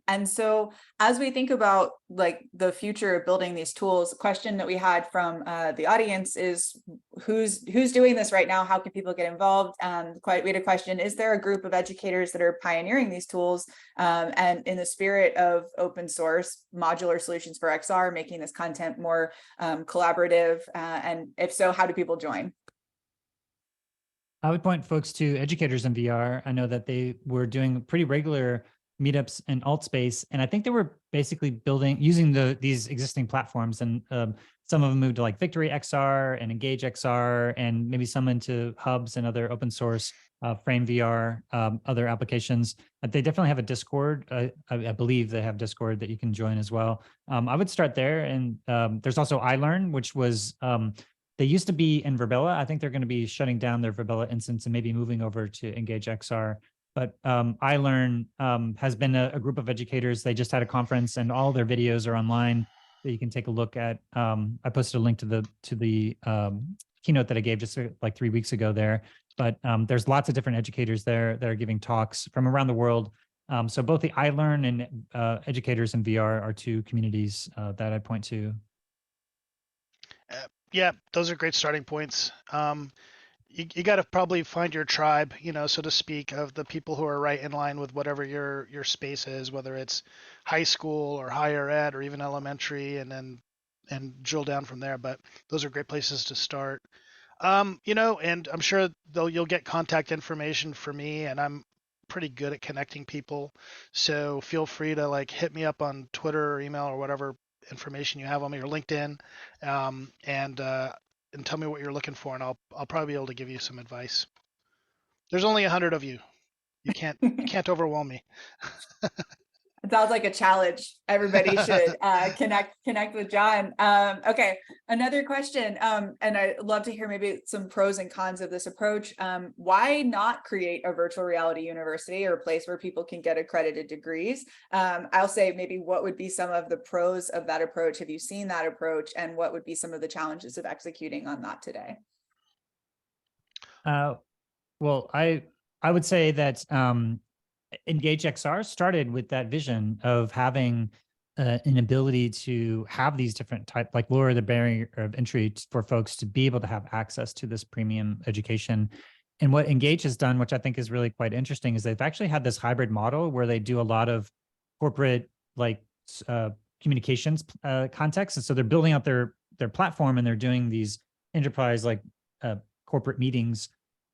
And so as we think about like the future of building these tools, a question that we had from the audience is who's doing this right now? How can people get involved? We had a question: is there a group of educators that are pioneering these tools and in the spirit of open source modular solutions for XR, making this content more collaborative? And if so, how do people join? I would point folks to educators in VR. I know that they were doing pretty regular meetups in AltSpace, and I think they were basically using these existing platforms, and some of them moved to like Victory XR and Engage XR, and maybe some into Hubs and other open source Frame VR, other applications. They definitely have a Discord. I believe they have Discord that you can join as well. I would start there, and there's also iLearn, which was they used to be in Verbella. I think they're going to be shutting down their Verbella instance and maybe moving over to Engage XR. But iLearn has been a group of educators. They just had a conference, and all their videos are online that you can take a look at. I posted a link to the keynote that I gave just like 3 weeks ago there. But there's lots of different educators there that are giving talks from around the world. So both the iLearn and educators in VR are two communities that I point to. Yeah, those are great starting points. You got to probably find your tribe, you know, so to speak, of the people who are right in line with whatever your space is, whether it's high school or higher ed or even elementary, and drill down from there. But those are great places to start. You know, and I'm sure you'll get contact information for me, and I'm pretty good at connecting people. So feel free to like hit me up on Twitter or email or whatever information you have on me, or LinkedIn, and tell me what you're looking for, and I'll probably be able to give you some advice. There's only 100 of you. You can't overwhelm me. It sounds like a challenge. Everybody should connect with Jon. Okay, another question, and I'd love to hear maybe some pros and cons of this approach. Why not create a virtual reality university or a place where people can get accredited degrees? I'll say maybe what would be some of the pros of that approach? Have you seen that approach, and what would be some of the challenges of executing on that today? Well, I would say that Engage XR started with that vision of having an ability to have these different like lower the barrier of entry for folks to be able to have access to this premium education. And what Engage has done, which I think is really quite interesting, is they've actually had this hybrid model where they do a lot of corporate like communications context. And so they're building out their platform, and they're doing these enterprise like corporate meetings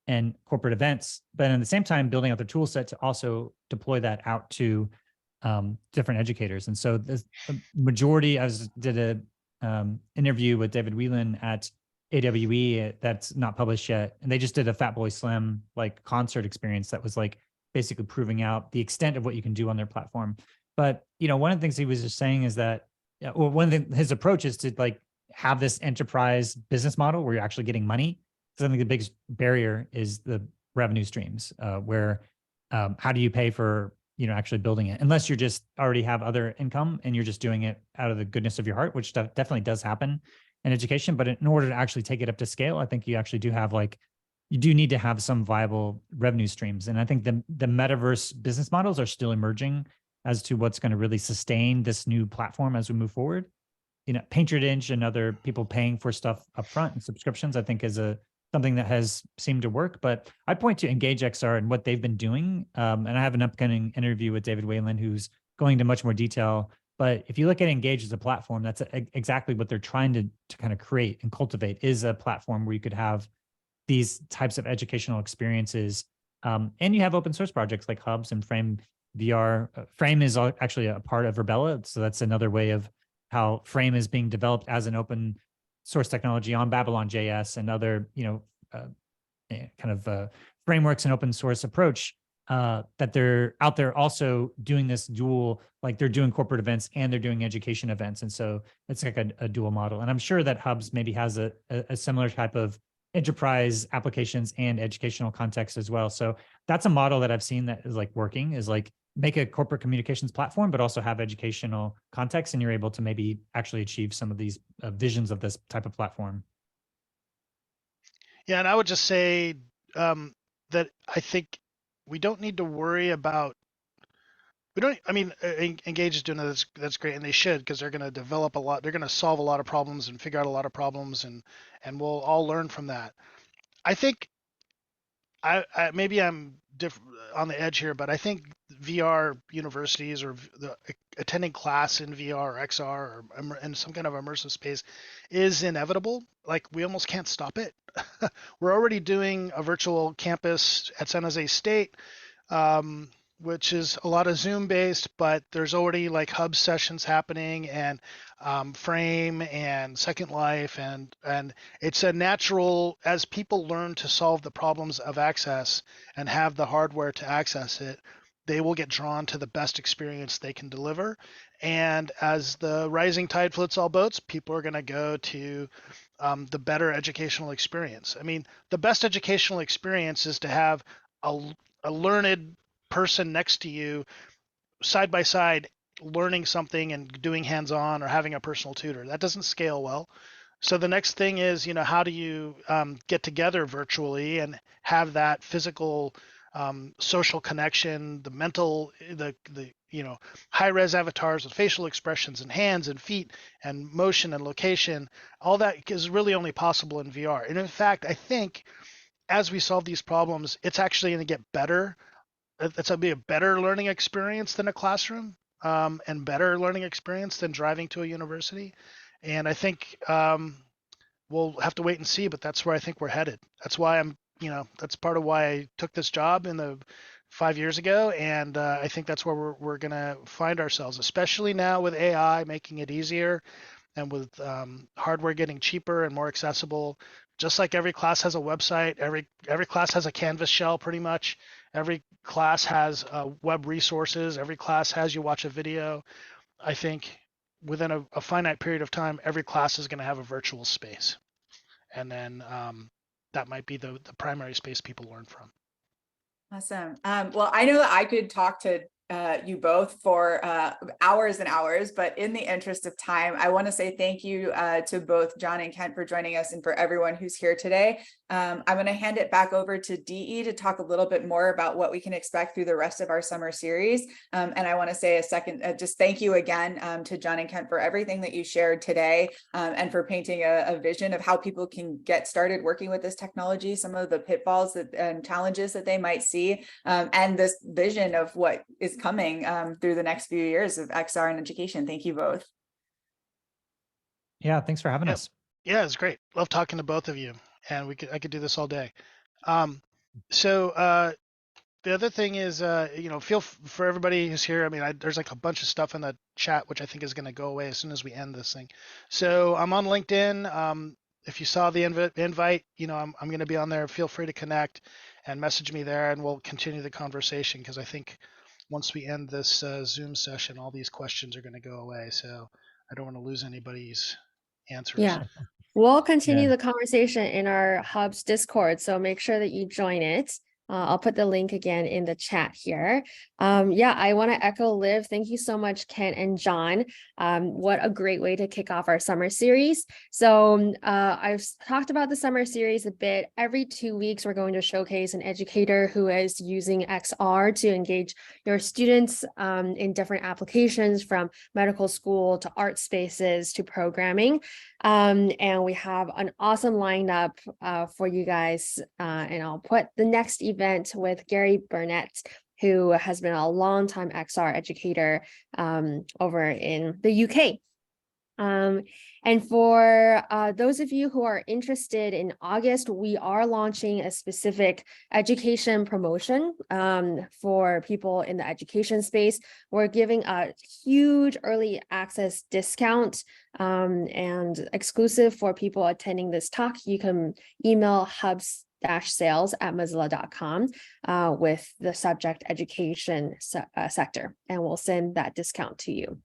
and corporate events, but at the same time building out their tool set to also deploy that out to different educators. And so the majority, I did a interview with David Whelan at AWE that's not published yet, and they just did a Fatboy Slim like concert experience that was like basically proving out the extent of what you can do on their platform. But one of the things he was just saying is that, well, his approach is to like have this enterprise business model where you're actually getting money. Because I think the biggest barrier is the revenue streams, where how do you pay for actually building it, unless you just already have other income and you're just doing it out of the goodness of your heart, which definitely does happen in education. But in order to actually take it up to scale, I think you actually do have you do need to have some viable revenue streams. And I think the metaverse business models are still emerging as to what's going to really sustain this new platform as we move forward. Patronage and other people paying for stuff upfront and subscriptions, I think is something that has seemed to work. But I point to Engage XR and what they've been doing. And I have an upcoming interview with David Whelan, who's going into much more detail. But if you look at Engage as a platform, that's exactly what they're trying to kind of create and cultivate, is a platform where you could have these types of educational experiences. And you have open source projects like Hubs and Frame VR. Frame is actually a part of Verbella. So that's another way of how Frame is being developed as an open source technology on Babylon.js and other, frameworks and open source approach, that they're out there also doing this dual, like they're doing corporate events and they're doing education events. And so it's like a dual model. And I'm sure that Hubs maybe has a similar type of enterprise applications and educational context as well. So that's a model that I've seen that is like working, is like make a corporate communications platform, but also have educational context, and you're able to maybe actually achieve some of these visions of this type of platform. Yeah, and I would just say that I think we don't need to worry about. Engage is doing that's great, and they should, because they're going to develop a lot. They're going to solve a lot of problems and figure out a lot of problems, and we'll all learn from that. I think I maybe I'm on the edge here, but I think VR universities or attending class in VR or XR or in some kind of immersive space is inevitable. Like, we almost can't stop it. We're already doing a virtual campus at San Jose State, which is a lot of Zoom based, but there's already like hub sessions happening, and Frame and Second Life, and it's a natural, as people learn to solve the problems of access and have the hardware to access it, they will get drawn to the best experience they can deliver. And as the rising tide floats all boats, people are going to go to the better educational experience. I mean, the best educational experience is to have a learned person next to you side by side, learning something and doing hands-on, or having a personal tutor. That doesn't scale well. So the next thing is, how do you get together virtually and have that physical social connection, the mental, the high-res avatars with facial expressions and hands and feet and motion and location. All that is really only possible in VR. And in fact, I think as we solve these problems, it's actually going to get better. It's going to be a better learning experience than a classroom, and better learning experience than driving to a university. And I think we'll have to wait and see, but that's where I think we're headed. That's why that's part of why I took this job 5 years ago. And I think that's where we're going to find ourselves, especially now with AI making it easier, and with hardware getting cheaper and more accessible. Just like every class has a website, every class has a Canvas shell pretty much. Every class has web resources. Every class has you watch a video. I think within a finite period of time, every class is going to have a virtual space. And then that might be the primary space people learn from. Awesome. Well, I know that I could talk to you both for hours and hours, but in the interest of time, I want to say thank you to both Jon and Kent for joining us and for everyone who's here today. I'm going to hand it back over to DE to talk a little bit more about what we can expect through the rest of our summer series. And I want to say a second, just thank you again to Jon and Kent for everything that you shared today and for painting a vision of how people can get started working with this technology, some of the pitfalls and challenges that they might see, and this vision of what is coming through the next few years of XR in education. Thank you both. Yeah, thanks for having us. Yeah, it's great. Love talking to both of you, and I could do this all day. The other thing is, for everybody who's here. I mean, there's like a bunch of stuff in the chat which I think is going to go away as soon as we end this thing. So I'm on LinkedIn. If you saw the invite, I'm going to be on there. Feel free to connect and message me there, and we'll continue the conversation, because I think once we end this Zoom session, all these questions are going to go away. So I don't want to lose anybody's answers. Yeah, we'll continue the conversation in our Hub's Discord, so make sure that you join it. I'll put the link again in the chat here. Yeah, I want to echo Liv. Thank you so much, Kent and Jon. What a great way to kick off our summer series. So I've talked about the summer series a bit. Every 2 weeks, we're going to showcase an educator who is using XR to engage your students in different applications, from medical school to art spaces to programming. And we have an awesome lineup for you guys. And I'll put the next event with Gary Burnett, who has been a longtime XR educator over in the UK. And for those of you who are interested, in August, we are launching a specific education promotion for people in the education space. We're giving a huge early access discount and exclusive for people attending this talk. You can email hubs-sales@mozilla.com with the subject education sector, and we'll send that discount to you.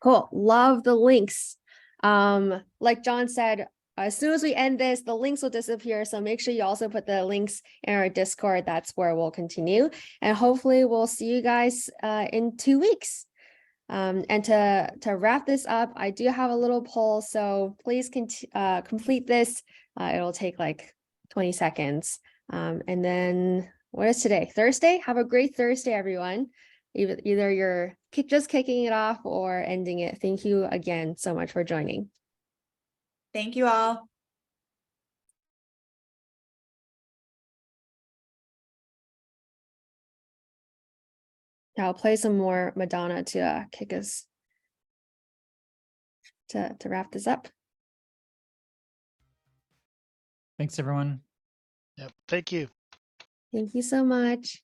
Cool. Love the links. Like Jon said, as soon as we end this, the links will disappear. So make sure you also put the links in our Discord. That's where we'll continue. And hopefully we'll see you guys in 2 weeks. And to wrap this up, I do have a little poll. So please complete this. It'll take like 20 seconds. And then what is today? Thursday? Have a great Thursday, everyone. Either you're just kicking it off or ending it. Thank you again so much for joining. Thank you all. I'll play some more Madonna to kick us to wrap this up. Thanks, everyone. Yep. Thank you. Thank you so much.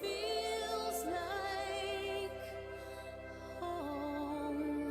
Feels like home.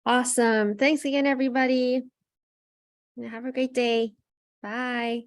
Awesome. Thanks again, everybody. And have a great day. Bye.